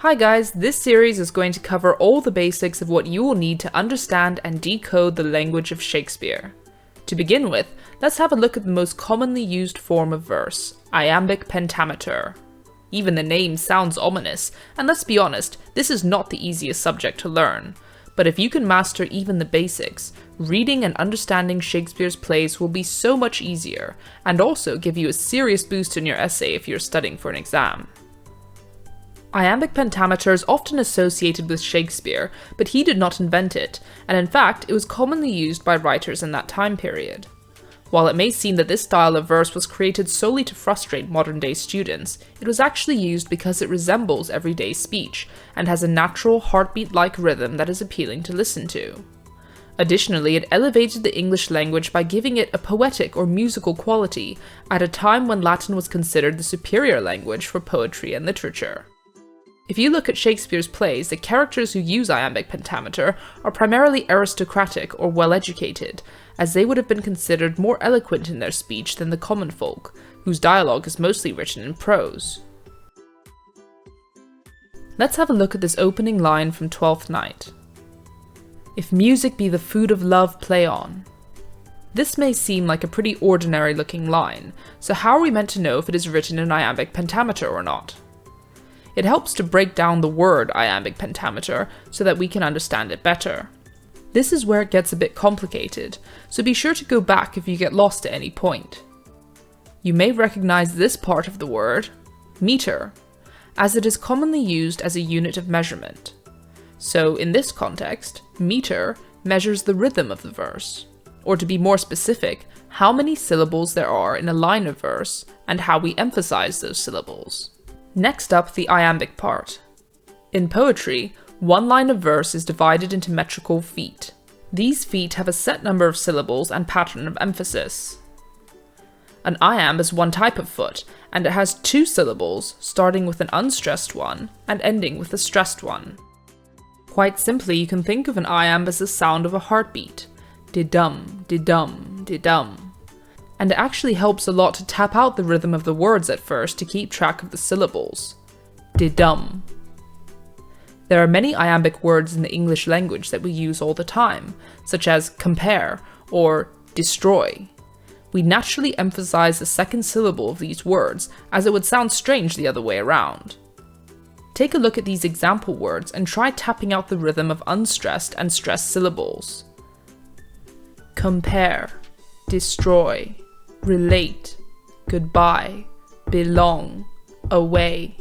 Hi guys, this series is going to cover all the basics of what you will need to understand and decode the language of Shakespeare. To begin with, let's have a look at the most commonly used form of verse, Iambic Pentameter. Even the name sounds ominous, and let's be honest, this is not the easiest subject to learn. But if you can master even the basics, reading and understanding Shakespeare's plays will be so much easier, and also give you a serious boost in your essay if you're studying for an exam. Iambic pentameter is often associated with Shakespeare, but he did not invent it, and in fact, it was commonly used by writers in that time period. While it may seem that this style of verse was created solely to frustrate modern-day students, it was actually used because it resembles everyday speech, and has a natural, heartbeat-like rhythm that is appealing to listen to. Additionally, it elevated the English language by giving it a poetic or musical quality, at a time when Latin was considered the superior language for poetry and literature. If you look at Shakespeare's plays, the characters who use iambic pentameter are primarily aristocratic or well-educated, as they would have been considered more eloquent in their speech than the common folk, whose dialogue is mostly written in prose. Let's have a look at this opening line from Twelfth Night. "If music be the food of love, play on." This may seem like a pretty ordinary looking line, so how are we meant to know if it is written in iambic pentameter or not? It helps to break down the word iambic pentameter so that we can understand it better. This is where it gets a bit complicated, so be sure to go back if you get lost at any point. You may recognize this part of the word, meter, as it is commonly used as a unit of measurement. So in this context, meter measures the rhythm of the verse, or to be more specific, how many syllables there are in a line of verse and how we emphasize those syllables. Next up, the iambic part. In poetry, one line of verse is divided into metrical feet. These feet have a set number of syllables and pattern of emphasis. An iamb is one type of foot, and it has two syllables, starting with an unstressed one and ending with a stressed one. Quite simply, you can think of an iamb as the sound of a heartbeat. Di-dum, di-dum, di-dum. And it actually helps a lot to tap out the rhythm of the words at first to keep track of the syllables. Di-dum. There are many iambic words in the English language that we use all the time, such as compare or destroy. We naturally emphasize the second syllable of these words, as it would sound strange the other way around. Take a look at these example words and try tapping out the rhythm of unstressed and stressed syllables. Compare, destroy, relate, goodbye, belong, away.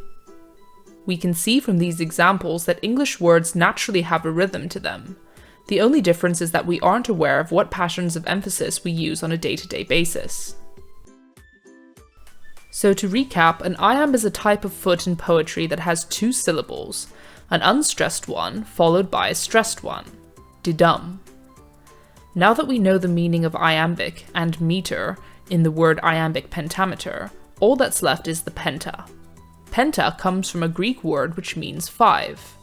We can see from these examples that English words naturally have a rhythm to them. The only difference is that we aren't aware of what patterns of emphasis we use on a day-to-day basis. So to recap, an iamb is a type of foot in poetry that has two syllables, an unstressed one followed by a stressed one, di-dum. Now that we know the meaning of iambic and meter in the word iambic pentameter, all that's left is the penta. Penta comes from a Greek word which means 5.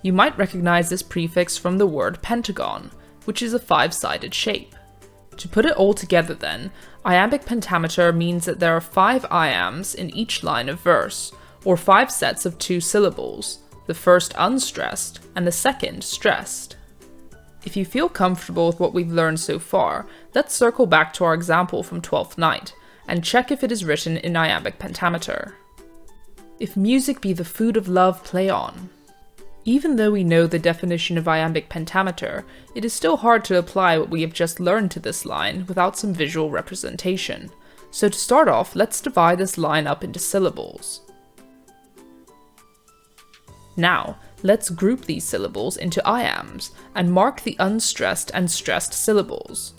You might recognize this prefix from the word pentagon, which is a 5-sided shape. To put it all together then, iambic pentameter means that there are 5 iambs in each line of verse, or 5 sets of 2 syllables, the first unstressed and the second stressed. If you feel comfortable with what we've learned so far, let's circle back to our example from Twelfth Night, and check if it is written in iambic pentameter. If music be the food of love, play on. Even though we know the definition of iambic pentameter, it is still hard to apply what we have just learned to this line without some visual representation. So to start off, let's divide this line up into syllables. Now, let's group these syllables into iambs and mark the unstressed and stressed syllables.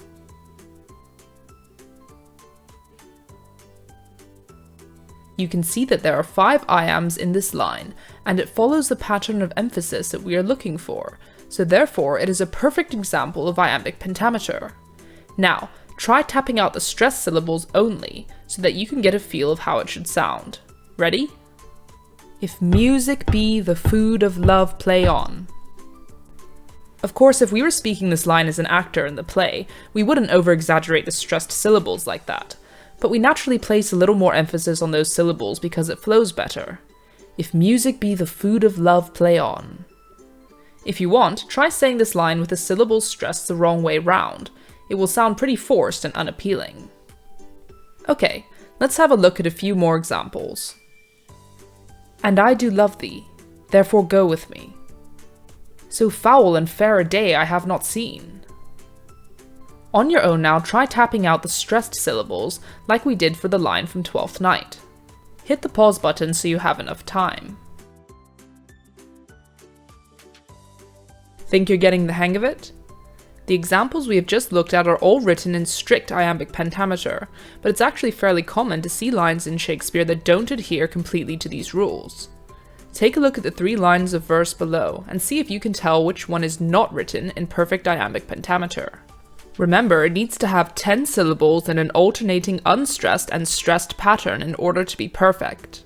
You can see that there are 5 iambs in this line, and it follows the pattern of emphasis that we are looking for, so therefore it is a perfect example of iambic pentameter. Now, try tapping out the stressed syllables only, so that you can get a feel of how it should sound. Ready? If music be the food of love, play on. Of course, if we were speaking this line as an actor in the play, we wouldn't over-exaggerate the stressed syllables like that, but we naturally place a little more emphasis on those syllables because it flows better. If music be the food of love, play on. If you want, try saying this line with the syllables stressed the wrong way round. It will sound pretty forced and unappealing. Okay, let's have a look at a few more examples. And I do love thee, therefore go with me. So foul and fair a day I have not seen. On your own now, try tapping out the stressed syllables like we did for the line from Twelfth Night. Hit the pause button so you have enough time. Think you're getting the hang of it? The examples we have just looked at are all written in strict iambic pentameter, but it's actually fairly common to see lines in Shakespeare that don't adhere completely to these rules. Take a look at the 3 lines of verse below and see if you can tell which one is not written in perfect iambic pentameter. Remember, it needs to have 10 syllables in an alternating unstressed and stressed pattern in order to be perfect.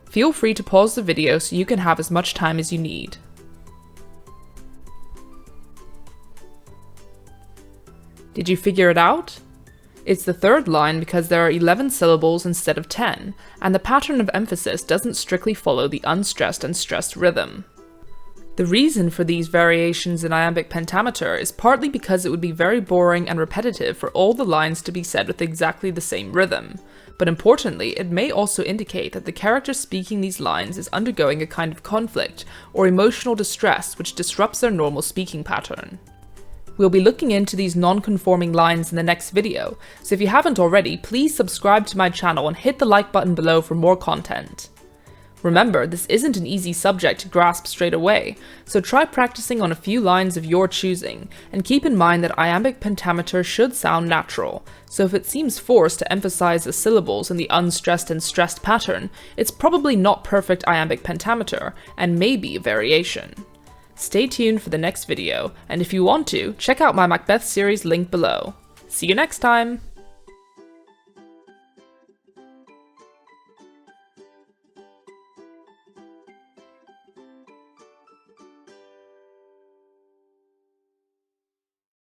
Feel free to pause the video so you can have as much time as you need. Did you figure it out? It's the 3rd line because there are 11 syllables instead of 10, and the pattern of emphasis doesn't strictly follow the unstressed and stressed rhythm. The reason for these variations in iambic pentameter is partly because it would be very boring and repetitive for all the lines to be said with exactly the same rhythm, but importantly, it may also indicate that the character speaking these lines is undergoing a kind of conflict or emotional distress which disrupts their normal speaking pattern. We'll be looking into these non-conforming lines in the next video, so if you haven't already, please subscribe to my channel and hit the like button below for more content. Remember, this isn't an easy subject to grasp straight away, so try practicing on a few lines of your choosing, and keep in mind that iambic pentameter should sound natural, so if it seems forced to emphasize the syllables in the unstressed and stressed pattern, it's probably not perfect iambic pentameter, and maybe a variation. Stay tuned for the next video, and if you want to, check out my Macbeth series link below. See you next time!